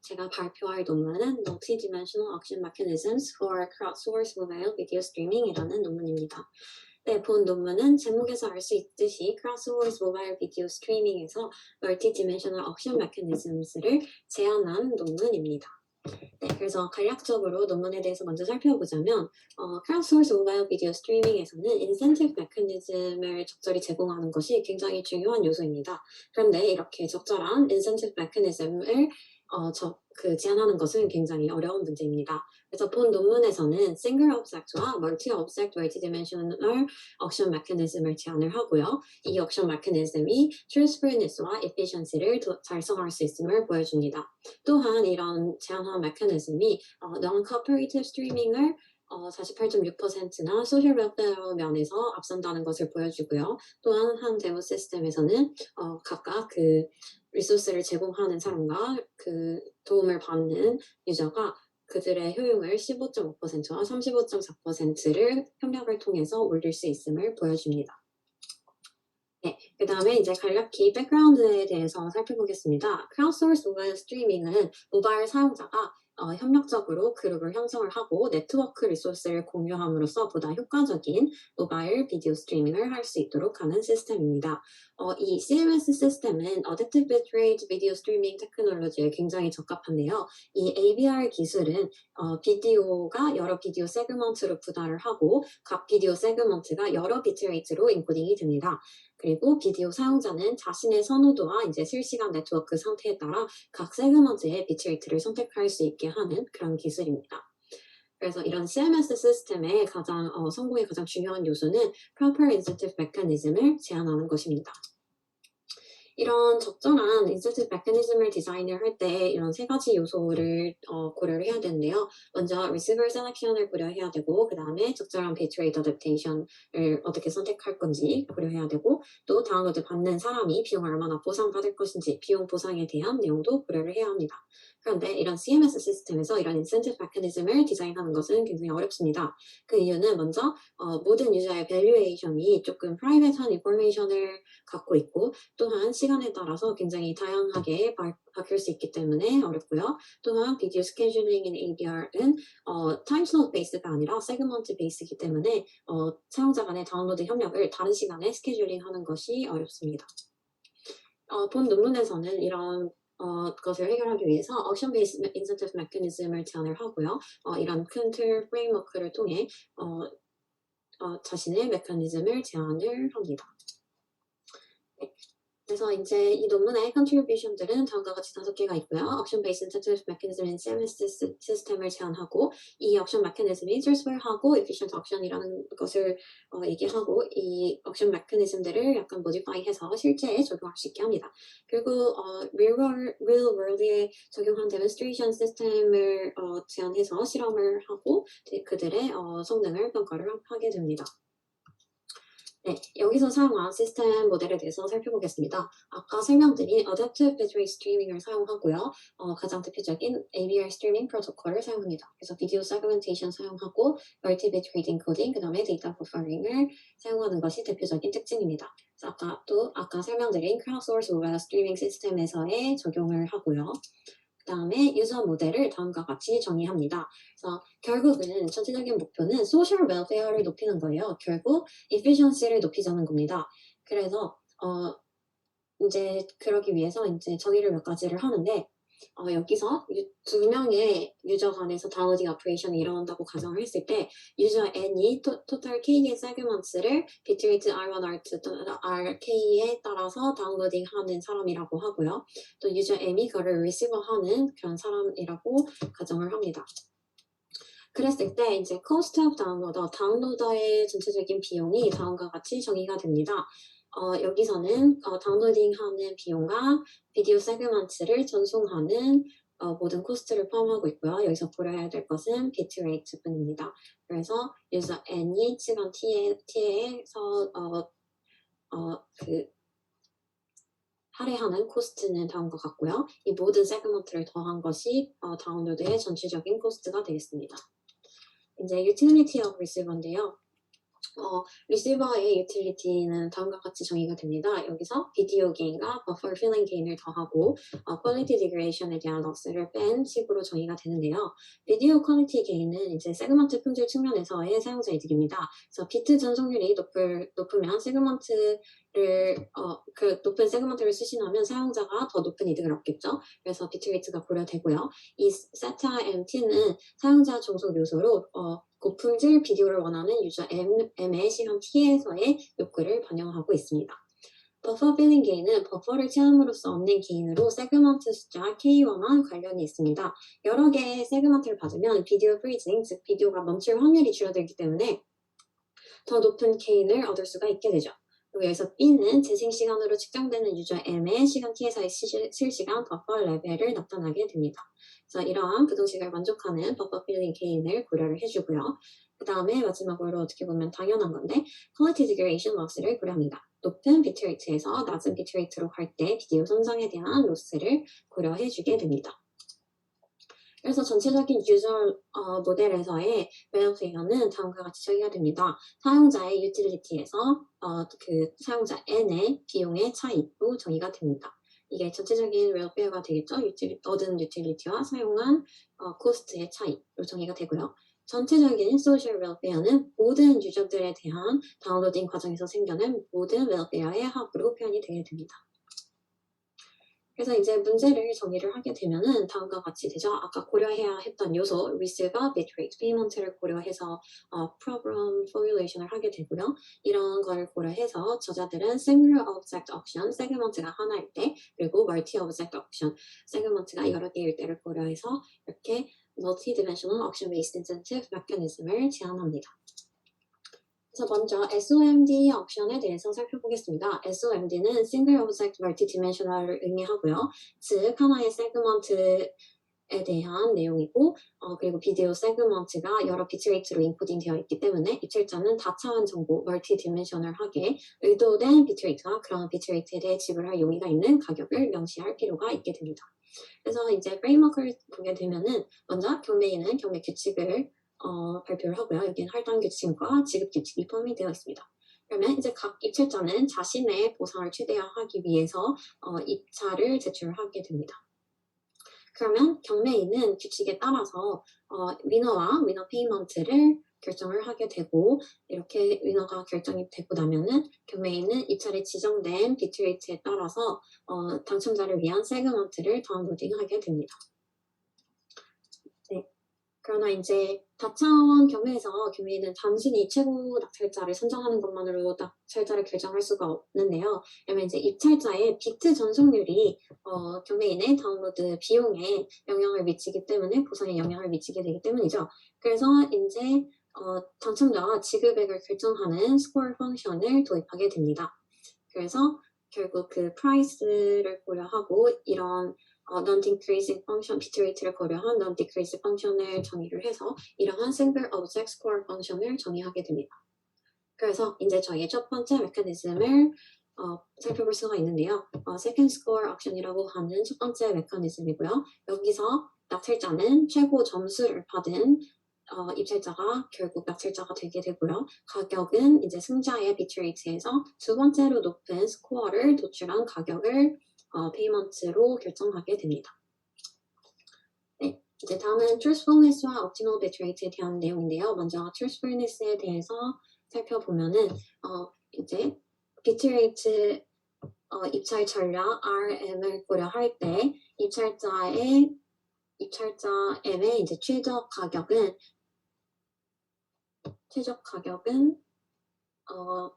제가 발표할 논문은 Multi-Dimensional Auction Mechanisms for Crowdsourced Mobile Video Streaming이라는 논문입니다. 네, 본 논문은 제목에서 알 수 있듯이 Crowdsourced Mobile Video Streaming에서 Multi-Dimensional Auction Mechanisms를 제안한 논문입니다. 네, 그래서 간략적으로 논문에 대해서 먼저 살펴보자면 crowdsourced mobile video streaming에서는 incentive mechanism을 적절히 제공하는 것이 굉장히 중요한 요소입니다. 그런데 이렇게 적절한 incentive mechanism을 제안하는 것은 굉장히 어려운 문제입니다. 그래서 본 논문에서는 single object와 multi object multidimensional auction mechanism을 제안을 하고요. 이 auction mechanism이 truthfulness와 efficiency를 달성할 수 있음을 보여줍니다. 또한 이런 제안한 mechanism이 non-cooperative streaming을 48.6%나 소셜 웰페어 면에서 앞선다는 것을 보여주고요. 또한 한 데모 시스템에서는 각각 그 리소스를 제공하는 사람과 그 도움을 받는 유저가 그들의 효용을 15.5%와 35.4%를 협력을 통해서 올릴 수 있음을 보여줍니다. 네, 그 다음에 이제 간략히 백그라운드에 대해서 살펴보겠습니다. crowdsourced mobile streaming은 모바일 사용자가 협력적으로 그룹을 형성을 하고 네트워크 리소스를 공유함으로써 보다 효과적인 모바일 비디오 스트리밍을 할 수 있도록 하는 시스템입니다. 이 CMS 시스템은 Adaptive Bitrate Video Streaming 테크놀로지에 굉장히 적합한데요. 이 ABR 기술은 비디오가 여러 비디오 세그먼트로 분할을 하고 각 비디오 세그먼트가 여러 비트레이트로 인코딩이 됩니다. 그리고 비디오 사용자는 자신의 선호도와 이제 실시간 네트워크 상태에 따라 각 세그먼트의 비트레이트를 선택할 수 있게 하는 그런 기술입니다. 그래서 이런 CMS 시스템의 성공의 가장 중요한 요소는 proper incentive mechanism을 제안하는 것입니다. 이런 적절한 인센티브 메커니즘을 디자인을 할 때 이런 세 가지 요소를 고려를 해야 되는데요. 먼저 receiver selection을 고려해야 되고 그 다음에 적절한 bitrate adaptation을 어떻게 선택할 건지 고려해야 되고 또 다운로드 받는 사람이 비용을 얼마나 보상받을 것인지 비용 보상에 대한 내용도 고려를 해야 합니다. 그런데 이런 CMS 시스템에서 이런 인센티브 메커니즘을 디자인하는 것은 굉장히 어렵습니다. 그 이유는 먼저 모든 유저의 밸류에이션이 조금 프라이빗한 인포메이션을 갖고 있고 또한 시간에 따라서 굉장히 다양하게 바뀔 수 있기 때문에 어렵고요. 또한 비디오 스케줄링인 ABR은 타임 슬롯 베이스가 아니라 세그먼트 베이스이기 때문에 사용자 간의 다운로드 협력을 다른 시간에 스케줄링하는 것이 어렵습니다. 본 논문에서는 이런 것을 해결하기 위해서 Auction Based Incentive Mechanism을 제안을 하고요. 이런 큰 틀 프레임워크를 통해 자신의 메커니즘을 제안을 합니다. 네. 그래서 이제 이 논문의 contribution들은 다음과 같이 5개가 있고요. Auction Based Incentive Mechanism in CMS 시스템을 제안하고 이 auction mechanism이 truthful하고 efficient auction이라는 것을 얘기하고 이 auction mechanism들을 약간 modify해서 실제에 적용할 수 있게 합니다. 그리고 real world에 적용한 demonstration 시스템을 제안해서 실험을 하고 그들의 성능을 평가를 하게 됩니다. 네, 여기서 사용한 시스템 모델에 대해서 살펴보겠습니다. 아까 설명드린 Adaptive Bitrate Streaming을 사용하고요. 가장 대표적인 ABR Streaming 프로토콜을 사용합니다. 그래서 비디오 세그멘테이션 사용하고 Multi-Bitrate Encoding, 그 다음에 데이터 프로파일링을 사용하는 것이 대표적인 특징입니다. 그래서 아까 설명드린 Crowdsourced Mobile Streaming 시스템에서의 적용을 하고요. 그 다음에 유저 모델을 다음과 같이 정의합니다. 그래서 결국은 전체적인 목표는 소셜 웰페어를 높이는 거예요. 결국 efficiency를 높이자는 겁니다. 그래서 이제 그러기 위해서 이제 정의를 몇 가지를 하는데 여기서 두 명의 유저 간에서 다운로딩 오퍼레이션이 일어난다고 가정을 했을 때 유저 n이 토탈 k의 세그먼트를 비트레이트 R1, R2 또는 RK에 따라서 다운로딩하는 사람이라고 하고요. 또 유저 m이 그거를 리시버하는 그런 사람이라고 가정을 합니다. 그랬을 때 이제 cost of downloader, 다운로더의 전체적인 비용이 다음과 같이 정의가 됩니다. 여기서는 다운로딩하는 비용과 비디오 세그먼트를 전송하는 모든 코스트를 포함하고 있고요. 여기서 고려해야 될 것은 비트레이트 뿐입니다. 그래서 유저 n이 시간 t에서 할애하는 코스트는 다음과 같고요. 이 모든 세그먼트를 더한 것이 다운로드의 전체적인 코스트가 되겠습니다. 이제 utility of receiver인데요. 리시버의 유틸리티는 다음과 같이 정의가 됩니다. 여기서 비디오 게인과 버퍼 필링 게인을 더하고 퀄리티 디그레이션에 대한 럭스를 뺀 식으로 정의가 되는데요. 비디오 퀄리티 게인은 이제 세그먼트 품질 측면에서의 사용자 이득입니다. 그래서 비트 전송률이 높으면 세그먼트를 그 높은 세그먼트를 수신하면 사용자가 더 높은 이득을 얻겠죠. 그래서 비트레이트가 고려되고요. 이 SATA MT는 사용자 종속 요소로 고품질 비디오를 원하는 유저 M의 시간 T에서의 욕구를 반영하고 있습니다. 버퍼 필링 게인은 버퍼를 채움으로써 얻는 게인으로 세그먼트 숫자 K와만 관련이 있습니다. 여러 개의 세그먼트를 받으면 비디오 프리징, 즉 비디오가 멈출 확률이 줄어들기 때문에 더 높은 게인을 얻을 수가 있게 되죠. 그리고 여기서 B는 재생 시간으로 측정되는 유저 M의 시간 T에서의 실시간 버퍼 레벨을 나타나게 됩니다. 그래서 이러한 부등식을 만족하는 버퍼 필링 게인을 고려를 해주고요. 그 다음에 마지막으로 어떻게 보면 당연한 건데 퀄리티 디그레이션 로스를 고려합니다. 높은 비트레이트에서 낮은 비트레이트로 갈 때 비디오 손상에 대한 로스를 고려해주게 됩니다. 그래서 전체적인 유저 모델에서의 밸런스는 다음과 같이 정의가 됩니다. 사용자의 유틸리티에서 그 사용자 N의 비용의 차이로 정의가 됩니다. 이게 전체적인 웰페어가 되겠죠. 얻은 유틸리티와 사용한 코스트의 차이로 정의가 되고요. 전체적인 소셜 웰페어는 모든 유저들에 대한 다운로딩 과정에서 생겨난 모든 웰페어의 합으로 표현이 되게 됩니다. 그래서 이제 문제를 정의를 하게 되면은 다음과 같이 되죠. 아까 고려해야 했던 요소, receive와 bitrate, payment를 고려해서 problem formulation을 하게 되고요. 이런 걸 고려해서 저자들은 single object auction, 세그먼트가 하나일 때, 그리고 multi object auction, 세그먼트가 여러 개일 때를 고려해서 이렇게 multi-dimensional auction-based incentive mechanism을 제안합니다. 그래서 먼저 SOMD 옵션에 대해서 살펴보겠습니다. SOMD는 Single Object Multidimensional을 의미하고요. 즉 하나의 세그먼트에 대한 내용이고 그리고 비디오 세그먼트가 여러 비트레이트로 인코딩 되어 있기 때문에 입출자는 다차원 정보 멀티디멘셔널하게 의도된 비트레이트와 그런 비트레이트에 대해 지불할 용의가 있는 가격을 명시할 필요가 있게 됩니다. 그래서 이제 프레임워크를 보게 되면은 먼저 경매인은 경매 규칙을 발표를 하고요. 여기는 할당 규칙과 지급 규칙이 포함이 되어 있습니다. 그러면 이제 각 입찰자는 자신의 보상을 최대화하기 위해서 입찰을 제출하게 됩니다. 그러면 경매인은 규칙에 따라서 위너와 위너 페이먼트를 결정을 하게 되고 이렇게 위너가 결정이 되고 나면은 경매인은 입찰에 지정된 비트레이트에 따라서 당첨자를 위한 세그먼트를 다운로딩하게 됩니다. 네. 그러나 이제 다차원 경매에서 경매인은 단순히 최고 낙찰자를 선정하는 것만으로 낙찰자를 결정할 수가 없는데요. 왜냐면 이제 입찰자의 비트 전송률이 경매인의 다운로드 비용에 영향을 미치기 때문에 보상에 영향을 미치게 되기 때문이죠. 그래서 이제 당첨자와 지급액을 결정하는 스코어 펑션을 도입하게 됩니다. 그래서 결국 그 프라이스를 고려하고 이런 non-decreasing function, 비트레이트를 고려한 non-decreasing function을 정의를 해서 이러한 single object score function을 정의하게 됩니다. 그래서 이제 저희의 첫 번째 메커니즘을 살펴볼 수가 있는데요. second score auction이라고 하는 첫 번째 메커니즘이고요. 여기서 낙찰자는 최고 점수를 받은 입찰자가 결국 낙찰자가 되게 되고요. 가격은 이제 승자의 비트레이트에서 두 번째로 높은 스코어를 도출한 가격을 페이먼트로 결정하게 됩니다. 네, 이제 다음은 truthfulness와 optimal bitrate에 대한 내용인데요. 먼저 truthfulness에 대해서 살펴보면은 이제 비트레이트 입찰 전략 RM을 고려할 때 입찰자 M의 이제 최적 가격은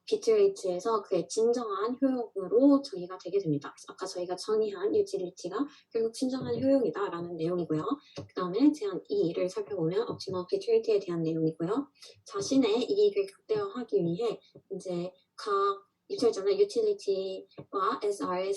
비트레이트에서 그의 진정한 효용으로 정의가 되게 됩니다. 아까 저희가 정의한 유틸리티가 결국 진정한 효용이다라는 내용이고요. 그 다음에 제한 2를 살펴보면 optimal bitrate에 대한 내용이고요. 자신의 이익을 극대화하기 위해 이제 각 입찰자는 유틸리티와 SR의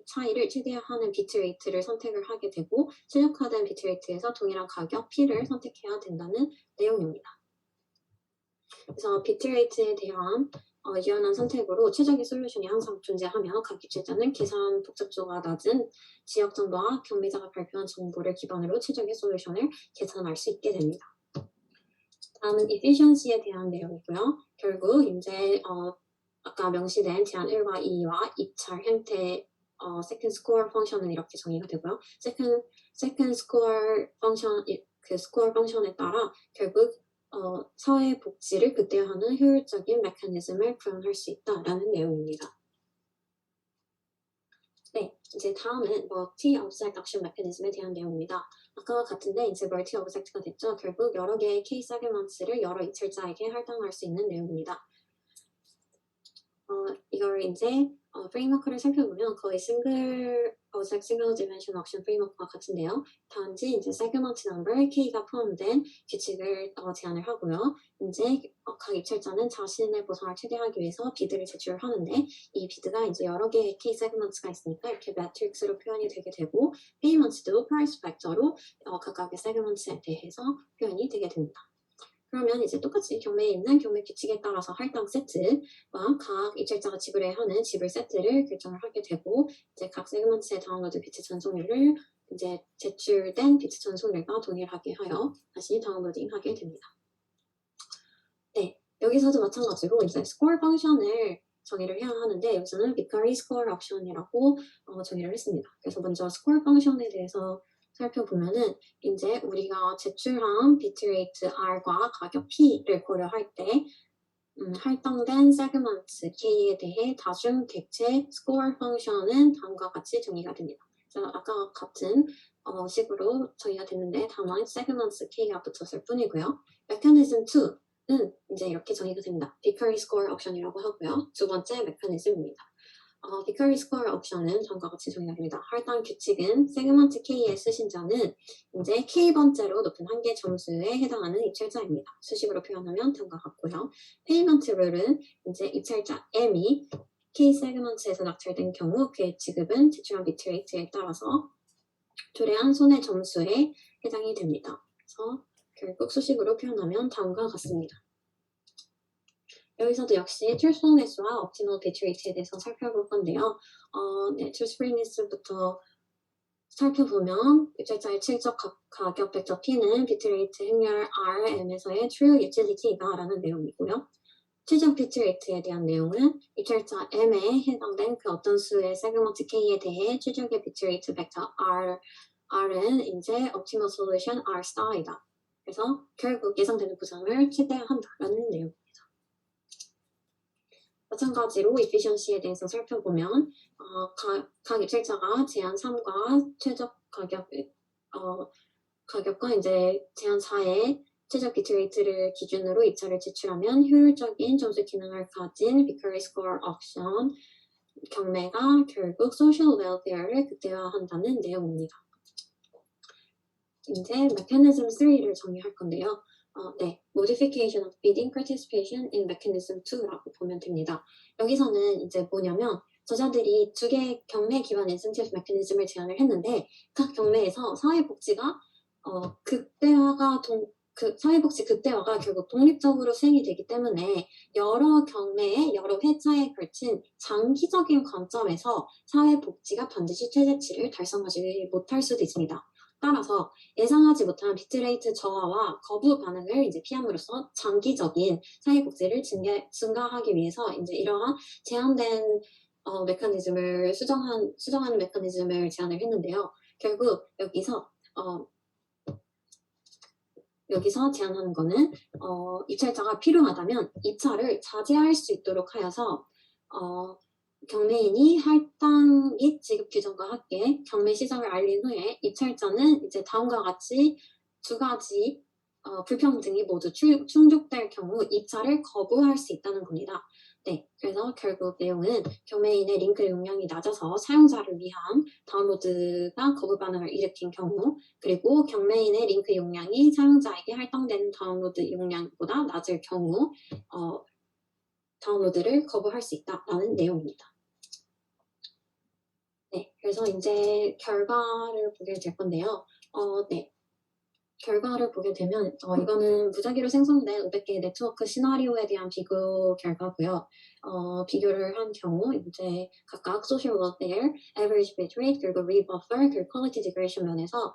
차이를 최대화하는 비트레이트를 선택을 하게 되고 최적화된 비트레이트에서 동일한 가격 P를 선택해야 된다는 내용입니다. 그래서 비트레이트에 대한 유연한 선택으로 최적의 솔루션이 항상 존재하며 각 입찰자는 계산 복잡도가 낮은 지역 정보와 경매자가 발표한 정보를 기반으로 최적의 솔루션을 계산할 수 있게 됩니다. 다음은 efficiency에 대한 내용이고요. 결국 이제 아까 명시된 제한 1과 2와 입찰 행태 second score 펑션은 이렇게 정의가 되고요. second score 펑션 그 score 펑션에 따라 결국 사회 복지를 극대화하는 효율적인 메커니즘을 구현할 수 있다라는 내용입니다. 네, 이제 다음은 multi-object action mechanism에 대한 내용입니다. 아까와 같은데 이제 multi-object가 됐죠. 결국 여러 개의 K 세그먼트를 여러 입찰자에게 할당할 수 있는 내용입니다. 이걸 이제 프레임워크를 살펴보면 거의 싱글 object, single dimension auction 프레임워크와 같은데요. 단지 이제 세그먼트 넘버 K가 포함된 규칙을 제안을 하고요. 이제 각 입찰자는 자신의 보상을 최대화하기 위해서 비드를 제출하는데 이 비드가 이제 여러 개의 K 세그먼트가 있으니까 이렇게 매트릭스로 표현이 되게 되고 페이먼트도 프라이스 팩터로 각각의 세그먼트에 대해서 표현이 되게 됩니다. 그러면 이제 똑같이 경매에 있는 경매 규칙에 따라서 할당 세트와 각 입찰자가 지불해야 하는 지불 세트를 결정을 하게 되고 이제 각 세그먼트의 다운로드 비트 전송률을 이제 제출된 비트 전송률과 동일하게 하여 다시 다운로딩하게 됩니다. 네, 여기서도 마찬가지로 이제 스코어 펑션을 정의를 해야 하는데 여기서는 Vicary Score Option이라고 정의를 했습니다. 그래서 먼저 스코어 펑션에 대해서 살펴보면은 이제 우리가 제출한 비트레이트 R과 가격 P를 고려할 때 할당된 세그먼트 K에 대해 다중 객체 스코어 펑션은 다음과 같이 정의가 됩니다. 그래서 아까 같은 식으로 정의가 됐는데 다만 세그먼트 K가 붙었을 뿐이고요. 메커니즘 2는 이제 이렇게 정의가 됩니다. Vicary Score Option이라고 하고요. 두 번째 메커니즘입니다. Vicary Score Option은 다음과 같이 정의가 됩니다. 할당 규칙은 세그먼트 K의 수신자는 이제 K번째로 높은 한계 점수에 해당하는 입찰자입니다. 수식으로 표현하면 다음과 같고요. 페이먼트 룰은 이제 입찰자 M이 K 세그먼트에서 낙찰된 경우 그의 지급은 제출한 비트레이트에 따라서 도래한 손해 점수에 해당이 됩니다. 그래서 결국 수식으로 표현하면 다음과 같습니다. 여기서도 역시 truthfulness와 optimal bit rate에 대해서 살펴볼 건데요. 네, truthfulness부터 살펴보면 입찰자의 실적 가격 벡터 P는 비트레이트 행렬 RM에서의 true utility이다 라는 내용이고요. 최적 비트레이트에 대한 내용은 입찰자 M에 해당된 그 어떤 수의 세그먼트 K에 대해 최적의 비트레이트 벡터 R은 이제 optimal solution R star이다. 그래서 결국 예상되는 보상을 최대화한다라는 내용입니다. 마찬가지로 efficiency에 대해서 살펴보면 각 입찰자가 제한 3과 최적 가격과 이제 제한 4의 최적 비트레이트를 기준으로 입찰을 제출하면 효율적인 점수 기능을 가진 Vicary Score Auction 경매가 결국 social welfare를 극대화한다는 내용입니다. 이제 mechanism 3를 정의할 건데요. 네, modification of bidding participation in mechanism 2라고 보면 됩니다. 여기서는 이제 뭐냐면 저자들이 두 개의 경매 기반 인센티브 메커니즘을 제안을 했는데 각 경매에서 사회복지가 사회복지 극대화가 결국 독립적으로 수행이 되기 때문에 여러 경매에 여러 회차에 걸친 장기적인 관점에서 사회복지가 반드시 최대치를 달성하지 못할 수도 있습니다. 따라서 예상하지 못한 비트레이트 저하와 거부 반응을 이제 피함으로써 장기적인 사회복지를 증가하기 위해서 이제 이러한 제한된 메커니즘을 수정하는 메커니즘을 제안을 했는데요. 결국 여기서 제안하는 거는 입찰자가 필요하다면 입찰을 자제할 수 있도록 하여서 경매인이 할당 및 지급 규정과 함께 경매 시작을 알린 후에 입찰자는 이제 다음과 같이 두 가지 불평등이 모두 충족될 경우 입찰을 거부할 수 있다는 겁니다. 네, 그래서 결국 내용은 경매인의 링크 용량이 낮아서 사용자를 위한 다운로드가 거부 반응을 일으킨 경우 그리고 경매인의 링크 용량이 사용자에게 할당되는 다운로드 용량보다 낮을 경우 다운로드를 거부할 수 있다라는 내용입니다. 네, 그래서 이제 결과를 보게 될 건데요. 네. 결과를 보게 되면 이거는 무작위로 생성된 500개의 네트워크 시나리오에 대한 비교 결과고요. 비교를 한 경우 이제 각각 social welfare, average bit rate, 그리고 rebuffer, 그리고 quality degradation 면에서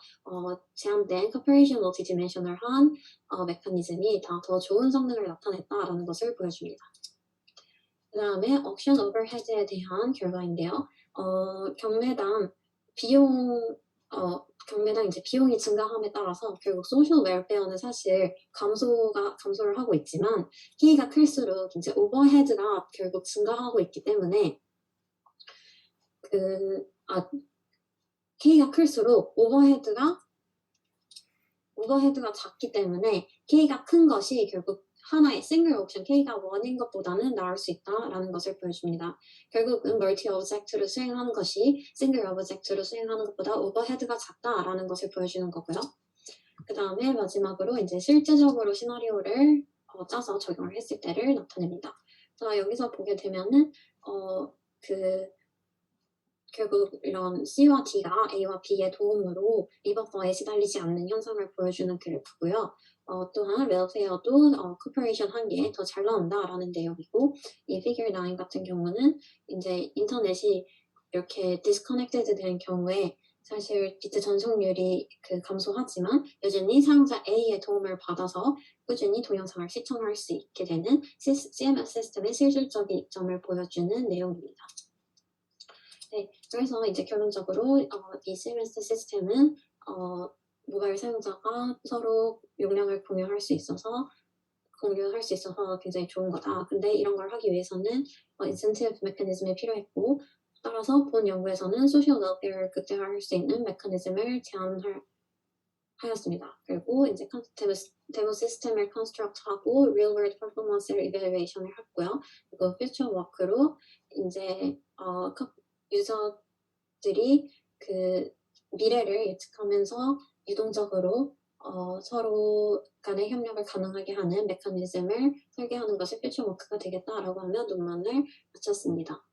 제한된 comparation multidimensional한 메커니즘이 다 더 좋은 성능을 나타냈다라는 것을 보여줍니다. 그 다음에 auction overhead에 대한 결과인데요. 경매당 이제 비용이 증가함에 따라서 결국 소셜 웰페어는 사실 감소를 하고 있지만 키가 클수록 이제 오버헤드가 결국 증가하고 있기 때문에 K가 클수록 오버헤드가 작기 때문에 K가 큰 것이 결국 하나의 싱글 옵션 K가 1인 것보다는 나을 수 있다라는 것을 보여줍니다. 결국은 멀티 오브젝트를 수행하는 것이 싱글 오브젝트를 수행하는 것보다 오버헤드가 작다라는 것을 보여주는 거고요. 그 다음에 마지막으로 이제 실제적으로 시나리오를 짜서 적용을 했을 때를 나타냅니다. 자, 여기서 보게 되면은 결국 이런 C와 D가 A와 B의 도움으로 리버퍼에 시달리지 않는 현상을 보여주는 그래프고요. 또한 웰페어도 코퍼레이션 한 개 더 잘 나온다라는 내용이고, 이 피겨 9 같은 경우는 이제 인터넷이 이렇게 디스커넥티드 된 경우에 사실 비트 전송률이 감소하지만 여전히 사용자 A의 도움을 받아서 꾸준히 동영상을 시청할 수 있게 되는 CMS 시스템의 실질적인 이점을 보여주는 내용입니다. 네, 그래서 이제 결론적으로 이 CMS 시스템은 모바일 사용자가 서로 용량을 공유할 수 있어서 굉장히 좋은 거다. 근데 이런 걸 하기 위해서는 인센티브 메커니즘이 필요했고, 따라서 본 연구에서는 소셜 웰페어를 극대화할 수 있는 메커니즘을 제안하였습니다. 그리고 이제 데모 시스템을 컨스트럭트하고 real world performance를 이벨루에이션을 했고요. 그리고 퓨처 워크로 이제 유저들이 미래를 예측하면서 유동적으로 서로 간의 협력을 가능하게 하는 메커니즘을 설계하는 것이 퓨처워크가 되겠다라고 하며 논문을 마쳤습니다.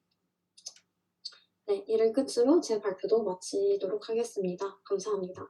네, 이를 끝으로 제 발표도 마치도록 하겠습니다. 감사합니다.